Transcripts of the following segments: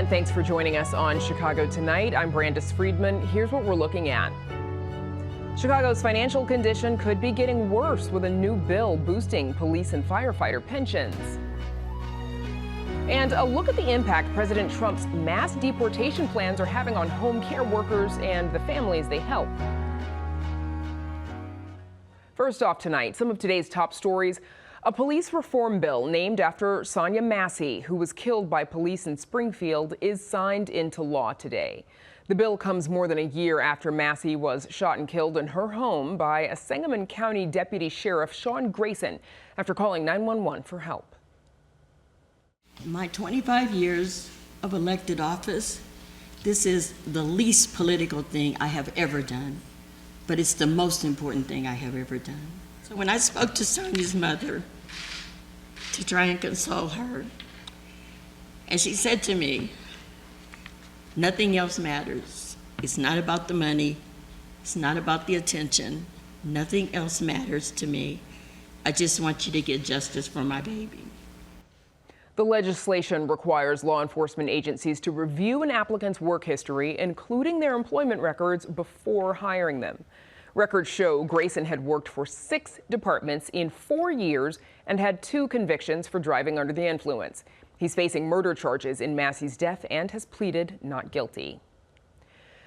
everyone. Thanks for joining us on Chicago Tonight. I'm Brandis Friedman. Here's what we're looking at. Chicago's financial condition could be getting worse with a new bill boosting police and firefighter pensions. And a look at the impact President Trump's mass deportation plans are having on home care workers and the families they help. First off tonight, some of today's top stories. A police reform bill named after Sonia Massey, who was killed by police in Springfield, is signed into law today. The bill comes more than a year after Massey was shot and killed in her home by a Sangamon County Deputy Sheriff, Sean Grayson, after calling 911 for help. In my 25 years of elected office, this is the least political thing I have ever done, but it's the most important thing I have ever done. So when I spoke to Sonia's mother to try and console her, and she said to me, nothing else matters. It's not about the money. It's not about the attention. Nothing else matters to me. I just want you to get justice for my baby. The legislation requires law enforcement agencies to review an applicant's work history, including their employment records, before hiring them. Records show Grayson had worked for 6 departments in 4 years and had 2 convictions for driving under the influence. He's facing murder charges in Massey's death and has pleaded not guilty.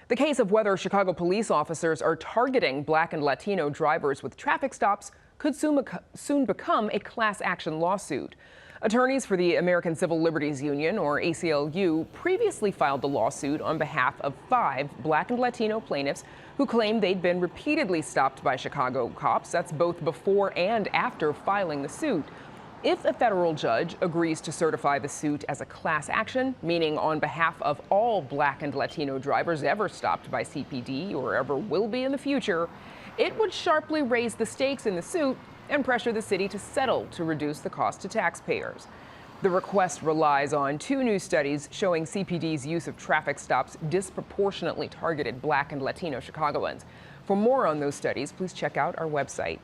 The case of whether Chicago police officers are targeting Black and Latino drivers with traffic stops could soon become a class action lawsuit. Attorneys for the American Civil Liberties Union, or ACLU, previously filed the lawsuit on behalf of 5 Black and Latino plaintiffs who claimed they'd been repeatedly stopped by Chicago cops. That's both before and after filing the suit. If a federal judge agrees to certify the suit as a class action, meaning on behalf of all Black and Latino drivers ever stopped by CPD or ever will be in the future, it would sharply raise the stakes in the suit and pressure the city to settle to reduce the cost to taxpayers. The request relies on 2 new studies showing CPD's use of traffic stops disproportionately targeted Black and Latino Chicagoans. For more on those studies, please check out our website.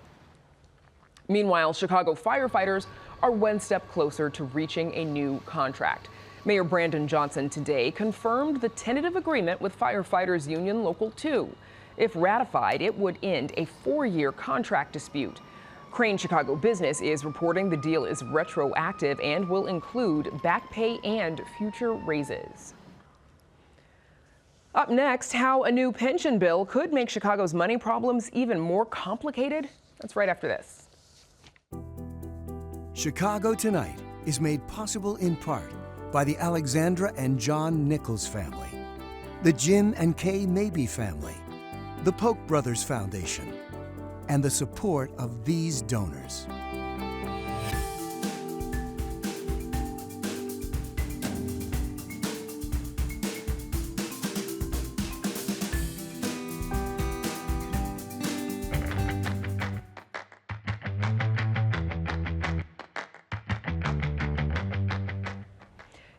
Meanwhile, Chicago firefighters are one step closer to reaching a new contract. Mayor Brandon Johnson today confirmed the tentative agreement with Firefighters Union Local 2. If ratified, it would end a 4-year contract dispute. Crane Chicago Business is reporting the deal is retroactive and will include back pay and future raises. Up next, how a new pension bill could make Chicago's money problems even more complicated. That's right after this. Chicago Tonight is made possible in part by the Alexandra and John Nichols family, the Jim and Kay Mabey family, the Polk Brothers Foundation, and the support of these donors.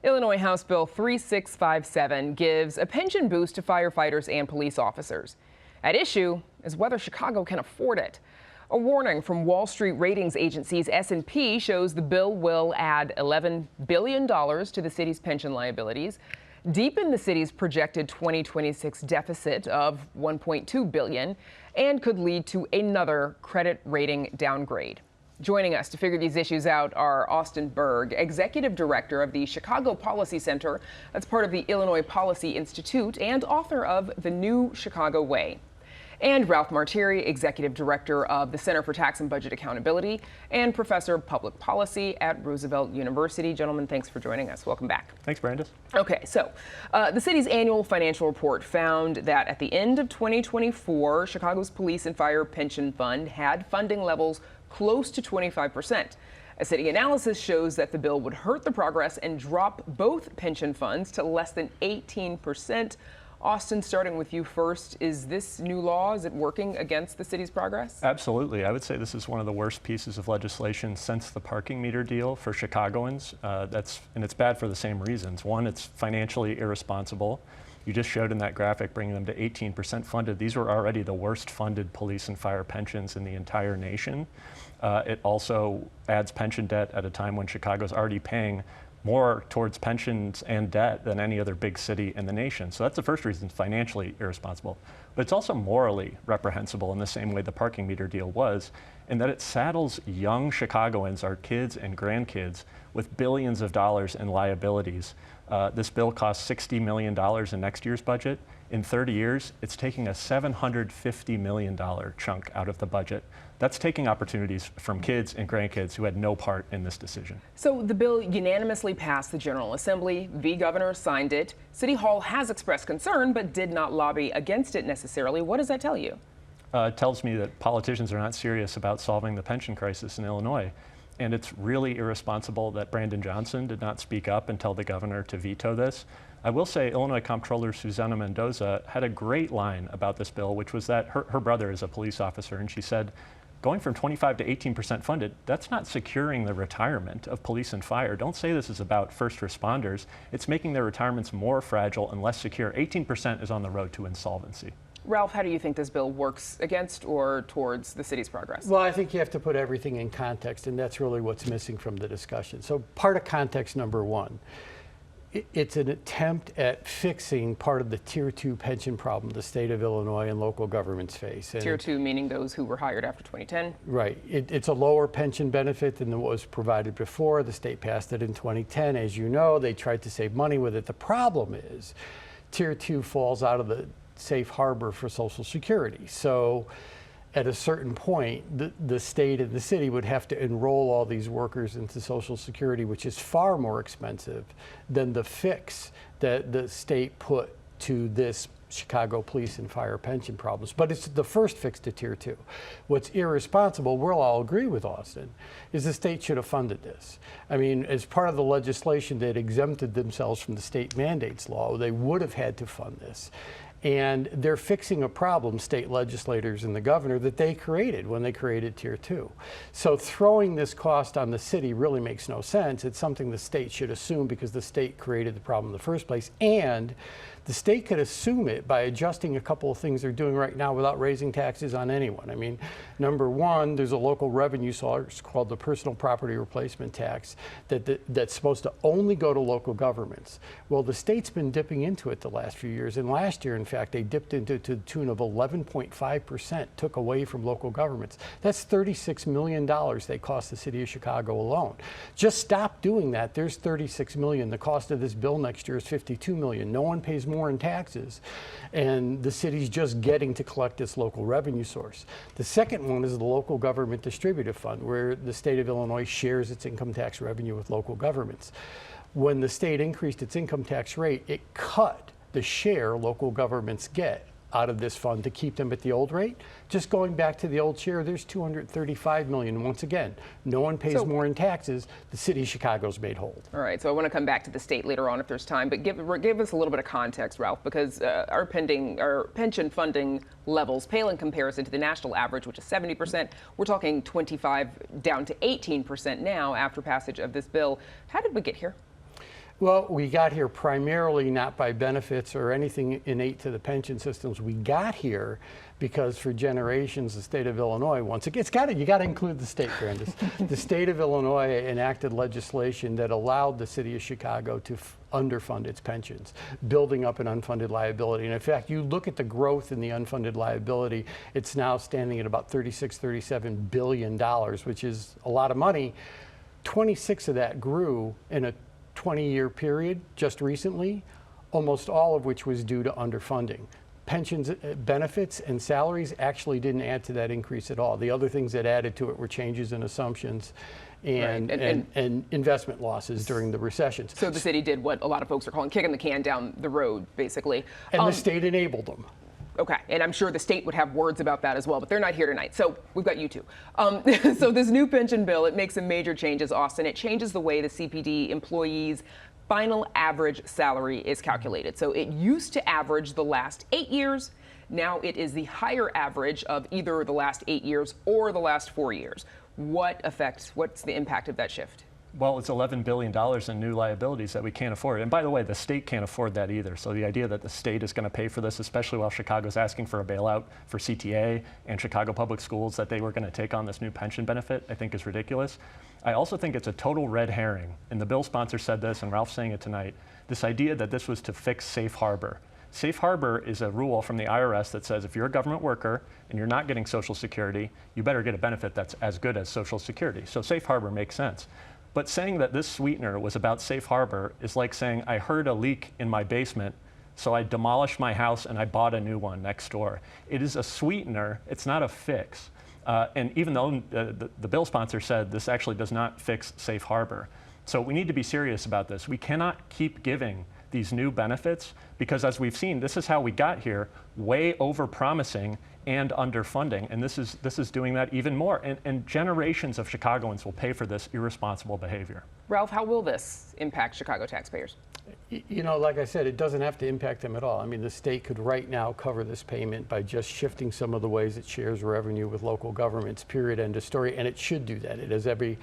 Illinois House Bill 3657 gives a pension boost to firefighters and police officers. At issue is whether Chicago can afford it. A warning from Wall Street ratings agencies S&P shows the bill will add $11 billion to the city's pension liabilities, deepen the city's projected 2026 deficit of $1.2 billion, and could lead to another credit rating downgrade. Joining us to figure these issues out are Austin Berg, Executive Director of the Chicago Policy Center, that's part of the Illinois Policy Institute, and author of The New Chicago Way, and Ralph Martiri, Executive Director of the Center for Tax and Budget Accountability and Professor of Public Policy at Roosevelt University. Gentlemen, thanks for joining us. Welcome back. Thanks, Brandis. Okay, so the city's annual financial report found that at the end of 2024, Chicago's Police and Fire Pension Fund had funding levels close to 25%. A city analysis shows that the bill would hurt the progress and drop both pension funds to less than 18%. Austin, starting with you first, is this new law, is it working against the city's progress? Absolutely. I would say this is one of the worst pieces of legislation since the parking meter deal for Chicagoans. And it's bad for the same reasons. One, it's financially irresponsible. You just showed in that graphic bringing them to 18% funded. These were already the worst funded police and fire pensions in the entire nation. It also adds pension debt at a time when Chicago's already paying more towards pensions and debt than any other big city in the nation. So that's the first reason it's financially irresponsible. But it's also morally reprehensible in the same way the parking meter deal was, in that it saddles young Chicagoans, our kids and grandkids, with billions of dollars in liabilities. This bill costs $60 million in next year's budget. In 30 years, it's taking a $750 million chunk out of the budget. That's taking opportunities from kids and grandkids who had no part in this decision. So the bill unanimously passed the General Assembly. The governor signed it. City Hall has expressed concern, but did not lobby against it necessarily. What does that tell you? It tells me that politicians are not serious about solving the pension crisis in Illinois. And it's really irresponsible that Brandon Johnson did not speak up and tell the governor to veto this. I will say Illinois Comptroller Susana Mendoza had a great line about this bill, which was that her brother is a police officer, and she said, going from 25 to 18% funded, that's not securing the retirement of police and fire. Don't say this is about first responders. It's making their retirements more fragile and less secure. 18% is on the road to insolvency. Ralph, how do you think this bill works against or towards the city's progress? Well, I think you have to put everything in context, and that's really what's missing from the discussion. So part of context number one, it's an attempt at fixing part of the Tier 2 pension problem the state of Illinois and local governments face. And Tier 2 meaning those who were hired after 2010? Right. It's a lower pension benefit than what was provided before. The state passed it in 2010. As you know, they tried to save money with it. The problem is Tier 2 falls out of the safe harbor for Social Security. So at a certain point, the state and the city would have to enroll all these workers into Social Security, which is far more expensive than the fix that the state put to this Chicago police and fire pension problems. But it's the first fix to Tier 2. What's irresponsible, we'll all agree with Austin, is the state should have funded this. I mean, as part of the legislation that exempted themselves from the state mandates law, they would have had to fund this. And they're fixing a problem, state legislators and the governor, that they created when they created Tier 2. So throwing this cost on the city really makes no sense. It's something the state should assume because the state created the problem in the first place. And the state could assume it by adjusting a couple of things they're doing right now without raising taxes on anyone. I mean, number one, there's a local revenue source called the personal property replacement tax that's supposed to only go to local governments. Well, the state's been dipping into it the last few years. And last year, in fact, they dipped into to the tune of 11.5%, took away from local governments. That's $36 million they cost the city of Chicago alone. Just stop doing that. There's $36 million. The cost of this bill next year is $52 million. No one pays more in taxes, and the city's just getting to collect this local revenue source. The second one is the local government distributive fund, where the state of Illinois shares its income tax revenue with local governments. When the state increased its income tax rate, it cut the share local governments get out of this fund to keep them at the old rate. Just going back to the old share, there's $235 million. Once again, no one pays more in taxes. The city of Chicago's made whole. All right, so I want to come back to the state later on if there's time, but give us a little bit of context, Ralph, because our pension funding levels pale in comparison to the national average, which is 70%. We're talking 25 down to 18% now after passage of this bill. How did we get here? Well, we got here primarily not by benefits or anything innate to the pension systems. We got here because for generations, the state of Illinois, once again, you got to include the state, Grandis. The state of Illinois enacted legislation that allowed the city of Chicago to underfund its pensions, building up an unfunded liability. And in fact, you look at the growth in the unfunded liability, it's now standing at about $37 billion, which is a lot of money. 26 of that grew in a 20-year period just recently, almost all of which was due to underfunding. Pensions, benefits, and salaries actually didn't add to that increase at all. The other things that added to it were changes in assumptions and investment losses during the recessions. So the city did what a lot of folks are calling kicking the can down the road, basically. And the state enabled them. Okay, and I'm sure the state would have words about that as well, but they're not here tonight, so we've got you two. So this new pension bill, it makes some major changes, Austin. It changes the way the CPD employees' final average salary is calculated. So it used to average the last 8 years. Now it is the higher average of either the last 8 years or the last 4 years. What's the impact of that shift? Well, it's $11 billion in new liabilities that we can't afford. And by the way, the state can't afford that either. So the idea that the state is going to pay for this, especially while Chicago's asking for a bailout for CTA and Chicago Public Schools, that they were going to take on this new pension benefit, I think is ridiculous. I also think it's a total red herring. And the bill sponsor said this, and Ralph's saying it tonight, this idea that this was to fix safe harbor. Safe harbor is a rule from the IRS that says if you're a government worker and you're not getting Social Security, you better get a benefit that's as good as Social Security. So safe harbor makes sense. But saying that this sweetener was about safe harbor is like saying I heard a leak in my basement, so I demolished my house and I bought a new one next door. It is a sweetener, it's not a fix. And even though the bill sponsor said this actually does not fix safe harbor. So we need to be serious about this. We cannot keep giving these new benefits because, as we've seen, this is how we got here, way over promising and underfunding, and this is doing that even more. And generations of Chicagoans will pay for this irresponsible behavior. Ralph, how will this impact Chicago taxpayers? You know, like I said, it doesn't have to impact them at all. I mean, the state could right now cover this payment by just shifting some of the ways it shares revenue with local governments, period, end of story, and it should do that. It has every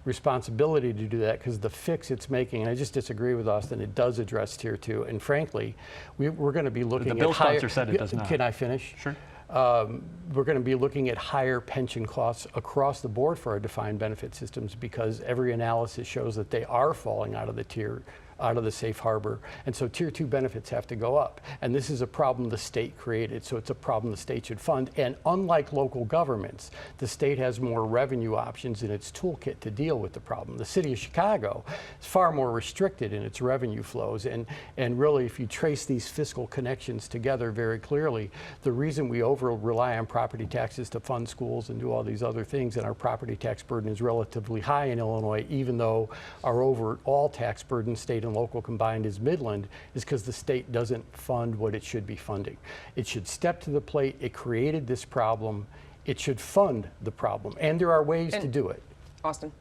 responsibility to do that because the fix it's making, and I just disagree with Austin, it does address Tier 2, and frankly, we're going to be looking at the bill higher, sponsor said it does not. Can I finish? Sure. We're going to be looking at higher pension costs across the board for our defined benefit systems because every analysis shows that they are falling out of the safe harbor, and so Tier 2 benefits have to go up. And this is a problem the state created, so it's a problem the state should fund. And unlike local governments, the state has more revenue options in its toolkit to deal with the problem. The city of Chicago is far more restricted in its revenue flows, and really, if you trace these fiscal connections together very clearly, the reason we over-rely on property taxes to fund schools and do all these other things, and our property tax burden is relatively high in Illinois, even though our overall tax burden, state and local combined, is Midland, is because the state doesn't fund what it should be funding. It should step to the plate. It created this problem. It should fund the problem, and there are ways to do it. Austin?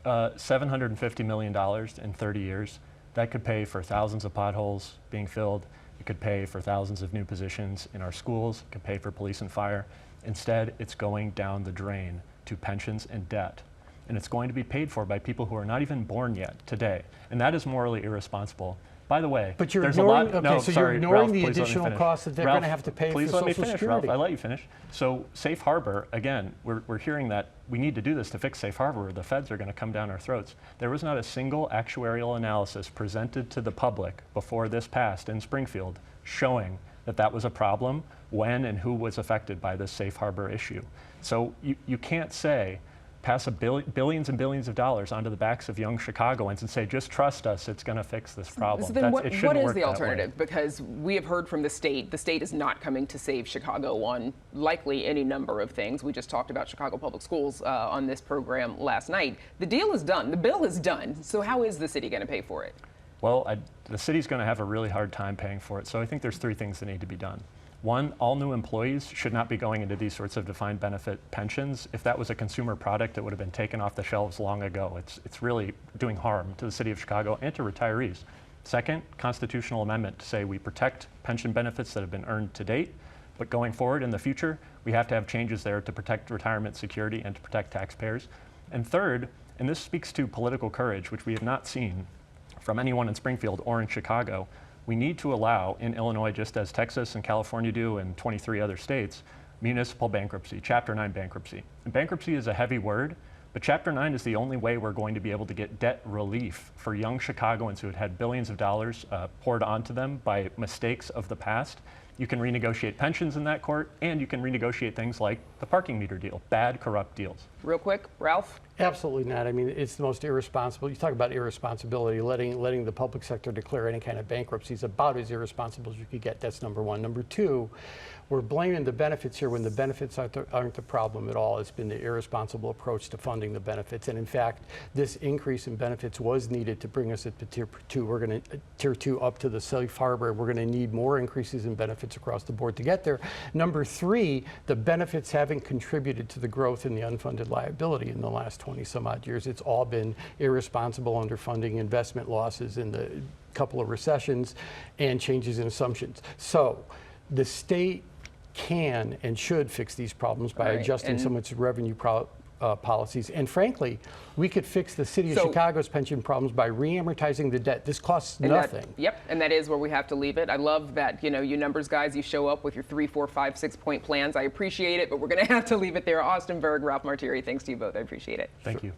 $750 million in 30 years. That could pay for thousands of potholes being filled. It could pay for thousands of new positions in our schools. It could pay for police and fire. Instead, it's going down the drain to pensions and debt. And it's going to be paid for by people who are not even born yet today. And that is morally irresponsible. By the way, but you're there's ignoring, a lot. okay, no, so sorry, you're ignoring Ralph, the additional costs that they're going to have to pay for Social Security. Please let me finish, Ralph. I let you finish. So safe harbor, again, we're hearing that we need to do this to fix safe harbor, or the feds are going to come down our throats. There was not a single actuarial analysis presented to the public before this passed in Springfield showing that that was a problem, when and who was affected by this safe harbor issue. So you can't say, pass billions and billions of dollars onto the backs of young Chicagoans and say, just trust us, it's going to fix this problem. So then what is the that alternative? way. Because we have heard from the state is not coming to save Chicago on likely any number of things. We just talked about Chicago Public Schools on this program last night. The deal is done. The bill is done. So how is the city going to pay for it? Well, the city's going to have a really hard time paying for it. So I think there's three things that need to be done. One, all new employees should not be going into these sorts of defined benefit pensions. If that was a consumer product, it would have been taken off the shelves long ago. It's really doing harm to the city of Chicago and to retirees. Second, constitutional amendment to say we protect pension benefits that have been earned to date, but going forward in the future, we have to have changes there to protect retirement security and to protect taxpayers. And third, and this speaks to political courage, which we have not seen from anyone in Springfield or in Chicago, we need to allow in Illinois, just as Texas and California do and 23 other states, municipal bankruptcy, Chapter 9 bankruptcy. And bankruptcy is a heavy word, but Chapter 9 is the only way we're going to be able to get debt relief for young Chicagoans who had had billions of dollars poured onto them by mistakes of the past. You can renegotiate pensions in that court, and you can renegotiate things like the parking meter deal, bad, corrupt deals. Real quick, Ralph? Absolutely not. I mean, it's the most irresponsible. You talk about irresponsibility, letting the public sector declare any kind of bankruptcy is about as irresponsible as you could get. That's number one. Number two, we're blaming the benefits here when the benefits aren't the problem at all. It's been the irresponsible approach to funding the benefits. And in fact, this increase in benefits was needed to bring us at Tier 2. We're going to Tier 2 up to the safe harbor. We're going to need more increases in benefits across the board to get there. Number three, the benefits haven't contributed to the growth in the unfunded liability in the last 20 some odd years. It's all been irresponsible underfunding, investment losses in the couple of recessions, and changes in assumptions. So the state can and should fix these problems by adjusting some of its revenue policies. And frankly, we could fix the city of So- Chicago's pension problems by re-amortizing the debt. This costs nothing. Yep, and that is where we have to leave it. I love that, you numbers guys, you show up with your 3, 4, 5, 6-point plans. I appreciate it, but we're going to have to leave it there. Austin Berg, Ralph Martiri, thanks to you both. I appreciate it. Thank you.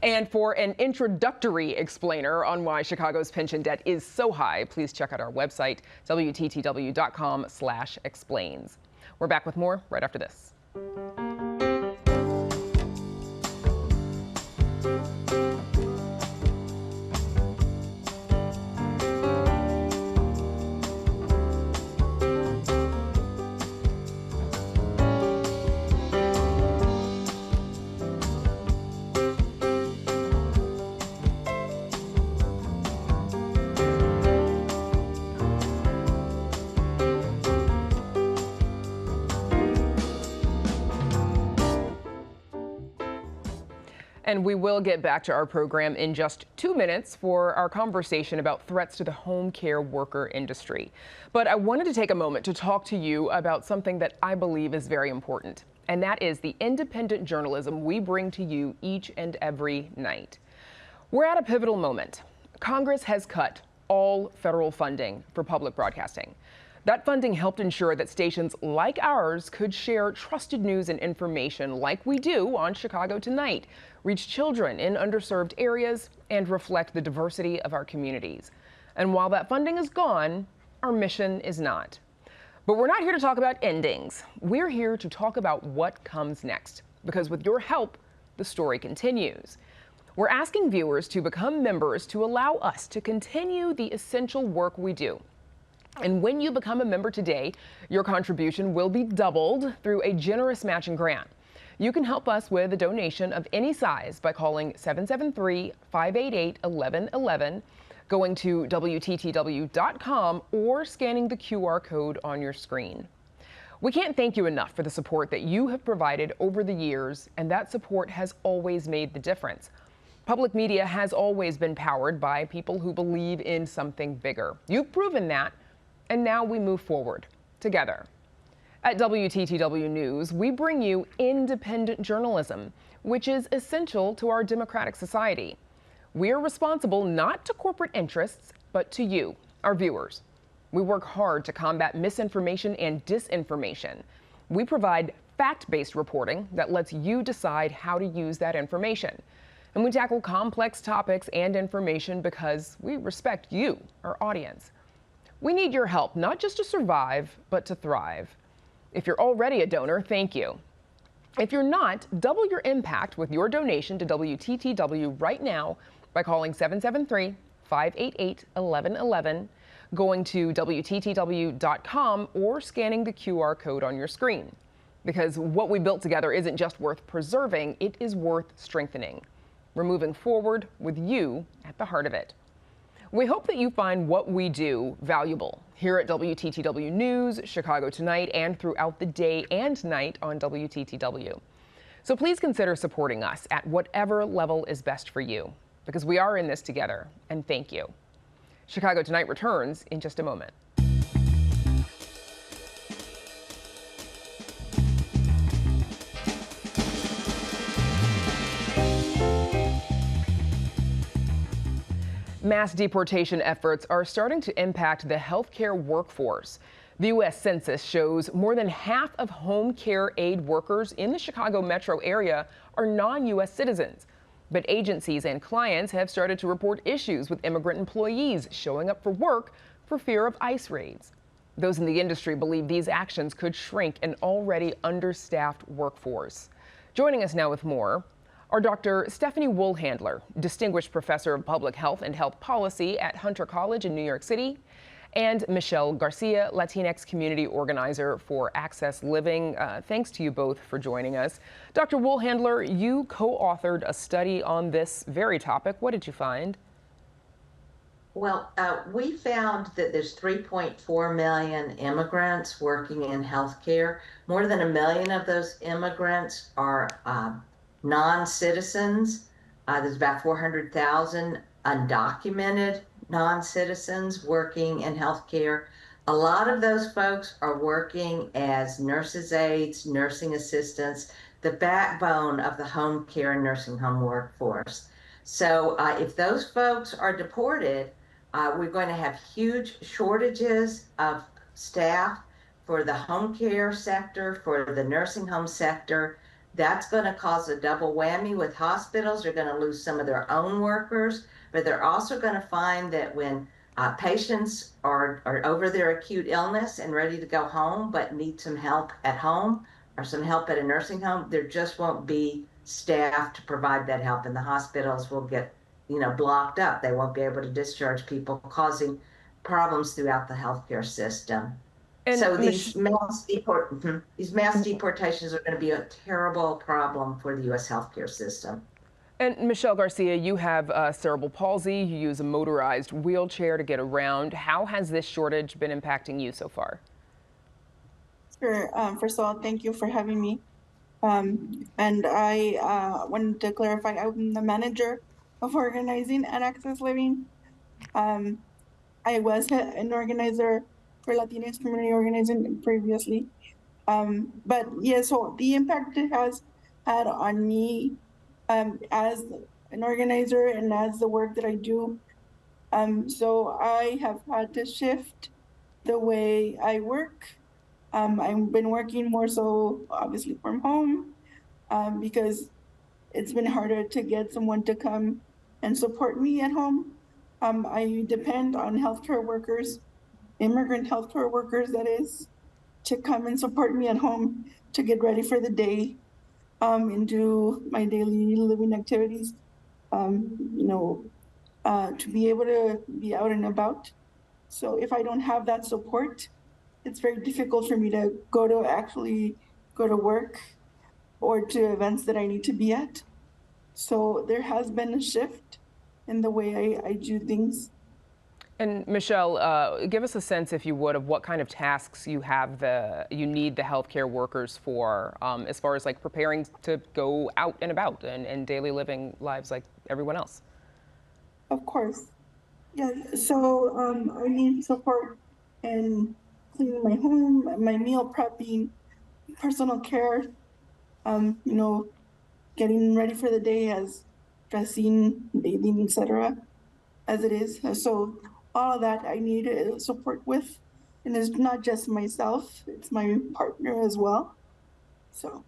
And for an introductory explainer on why Chicago's pension debt is so high, please check out our website, WTTW.com/explains. We're back with more right after this. And we will get back to our program in just 2 minutes for our conversation about threats to the home care worker industry. But I wanted to take a moment to talk to you about something that I believe is very important, and that is the independent journalism we bring to you each and every night. We're at a pivotal moment. Congress has cut all federal funding for public broadcasting. That funding helped ensure that stations like ours could share trusted news and information like we do on Chicago Tonight, reach children in underserved areas, and reflect the diversity of our communities. And while that funding is gone, our mission is not. But we're not here to talk about endings. We're here to talk about what comes next, because with your help, the story continues. We're asking viewers to become members to allow us to continue the essential work we do. And when you become a member today, your contribution will be doubled through a generous matching grant. You can help us with a donation of any size by calling 773-588-1111, going to WTTW.com, or scanning the QR code on your screen. We can't thank you enough for the support that you have provided over the years, and that support has always made the difference. Public media has always been powered by people who believe in something bigger. You've proven that. And now we move forward together. At WTTW News, we bring you independent journalism, which is essential to our democratic society. We are responsible not to corporate interests, but to you, our viewers. We work hard to combat misinformation and disinformation. We provide fact-based reporting that lets you decide how to use that information. And we tackle complex topics and information because we respect you, our audience. We need your help, not just to survive, but to thrive. If you're already a donor, thank you. If you're not, double your impact with your donation to WTTW right now by calling 773-588-1111, going to WTTW.com, or scanning the QR code on your screen. Because what we built together isn't just worth preserving, it is worth strengthening. We're moving forward with you at the heart of it. We hope that you find what we do valuable here at WTTW News, Chicago Tonight, and throughout the day and night on WTTW. So please consider supporting us at whatever level is best for you, because we are in this together, and thank you. Chicago Tonight returns in just a moment. Mass deportation efforts are starting to impact the healthcare workforce. The U.S. Census shows more than half of home care aid workers in the Chicago metro area are non-U.S. citizens. But agencies and clients have started to report issues with immigrant employees showing up for work for fear of ICE raids. Those in the industry believe these actions could shrink an already understaffed workforce. Joining us now with more are Dr. Stephanie Woolhandler, Distinguished Professor of Public Health and Health Policy at Hunter College in New York City, and Michelle Garcia, Latinx Community Organizer for Access Living. Thanks to you both for joining us. Dr. Woolhandler, you co-authored a study on this very topic. What did you find? Well, we found that there's 3.4 million immigrants working in healthcare. More than 1 million of those immigrants are non-citizens. There's about 400,000 undocumented non-citizens working in healthcare. A lot of those folks are working as nurses' aides, nursing assistants. the backbone of the home care and nursing home workforce. So if those folks are deported, we're going to have huge shortages of staff for the home care sector, for the nursing home sector. That's going to cause a double whammy with hospitals. They're going to lose some of their own workers, but they're also going to find that when patients are over their acute illness and ready to go home, but need some help at home or some help at a nursing home, there just won't be staff to provide that help, and the hospitals will get, blocked up. They won't be able to discharge people, causing problems throughout the healthcare system. And So these mass deportations are going to be a terrible problem for the U.S. healthcare system. And Michelle Garcia, you have cerebral palsy. You use a motorized wheelchair to get around. How has this shortage been impacting you so far? Sure. First of all, thank you for having me. And I wanted to clarify, I'm the manager of organizing and access living. I was an organizer for Latinx community organizing previously. But yeah, so the impact it has had on me as an organizer and as the work that I do. So I have had to shift the way I work. I've been working more so obviously from home because it's been harder to get someone to come and support me at home. I depend on healthcare workers, immigrant healthcare workers, that is, to come and support me at home to get ready for the day and do my daily living activities, to be able to be out and about. So if I don't have that support, it's very difficult for me to actually go to work or to events that I need to be at. So there has been a shift in the way I do things. And Michelle, give us a sense, if you would, of what kind of tasks you need the healthcare workers for, as far as like preparing to go out and about and daily living lives like everyone else. Of course. Yeah, so I need support in cleaning my home, my meal prepping, personal care, getting ready for the day, as dressing, bathing, etc. as it is. So all of that I need support with. And it's not just myself, it's my partner as well. So.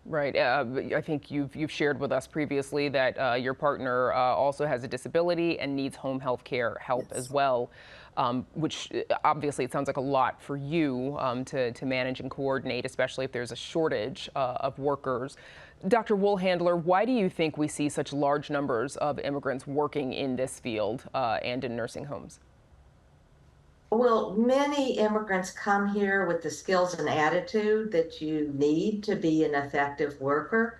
Right. I think you've shared with us previously that your partner also has a disability and needs home health care help as well, which obviously it sounds like a lot for you to manage and coordinate, especially if there's a shortage of workers. Dr. Woolhandler, why do you think we see such large numbers of immigrants working in this field and in nursing homes? Well, many immigrants come here with the skills and attitude that you need to be an effective worker.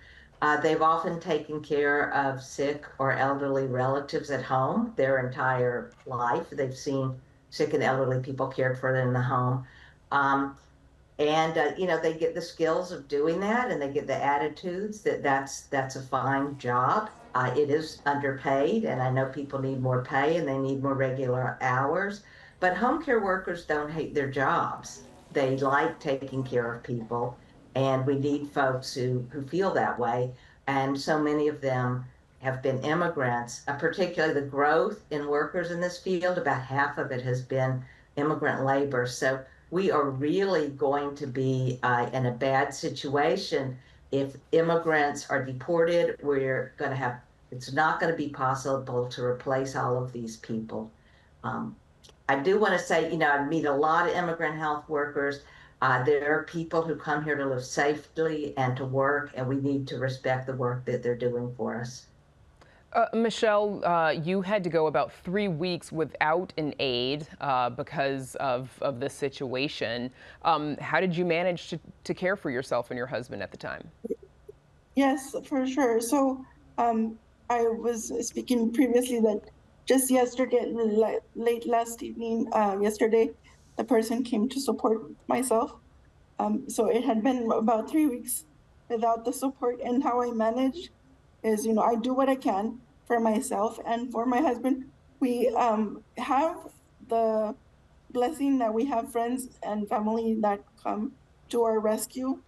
They've often taken care of sick or elderly relatives at home their entire life. They've seen sick and elderly people cared for in the home. They get the skills of doing that, and they get the attitudes that's a fine job. It is underpaid, and I know people need more pay and they need more regular hours. But home care workers don't hate their jobs. They like taking care of people, and we need folks who feel that way. And so many of them have been immigrants, particularly the growth in workers in this field. About half of it has been immigrant labor. So we are really going to be in a bad situation if immigrants are deported. It's not going to be possible to replace all of these people. I do want to say, I meet a lot of immigrant health workers. There are people who come here to live safely and to work, and we need to respect the work that they're doing for us. Michelle, you had to go about 3 weeks without an aide because of this situation. How did you manage to care for yourself and your husband at the time? Yes, for sure. So I was speaking previously that just yesterday, late last evening, yesterday, the person came to support myself. So it had been about 3 weeks without the support, and how I manage is, I do what I can for myself and for my husband. We have the blessing that we have friends and family that come to our rescue.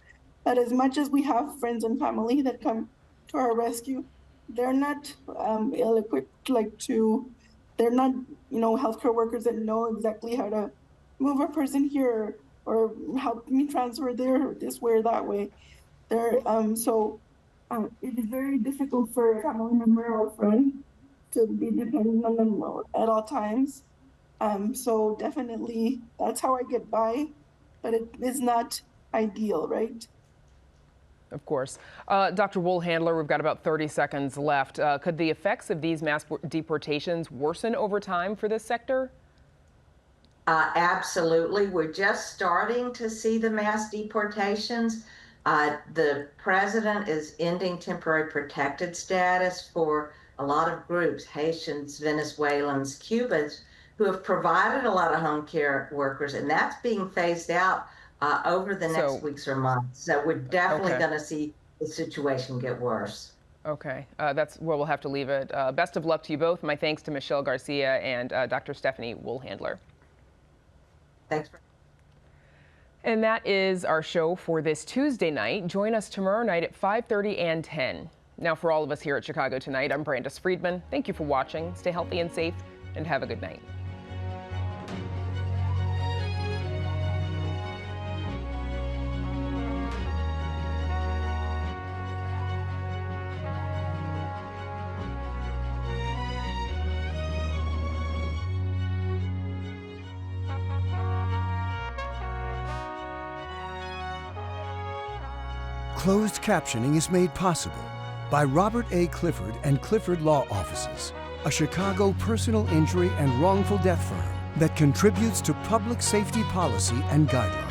that as much as we have friends and family that come to our rescue, they're not ill-equipped they're not, healthcare workers that know exactly how to move a person here or help me transfer there this way or that way. It is very difficult for a family member or friend to be dependent on them at all times. So definitely that's how I get by, but it is not ideal, right? Of course. Dr. Woolhandler, we've got about 30 seconds left. Could the effects of these mass deportations worsen over time for this sector? Absolutely. We're just starting to see the mass deportations. The president is ending temporary protected status for a lot of groups, Haitians, Venezuelans, Cubans, who have provided a lot of home care workers, and that's being phased out over the next weeks or months. So we're definitely going to see the situation get worse. Okay, that's where we'll have to leave it. Best of luck to you both. My thanks to Michelle Garcia and Dr. Stephanie Woolhandler. Thanks. And that is our show for this Tuesday night. Join us tomorrow night at 5:30 and 10. Now, for all of us here at Chicago Tonight, I'm Brandis Friedman. Thank you for watching. Stay healthy and safe, and have a good night. Closed captioning is made possible by Robert A. Clifford and Clifford Law Offices, a Chicago personal injury and wrongful death firm that contributes to public safety policy and guidelines.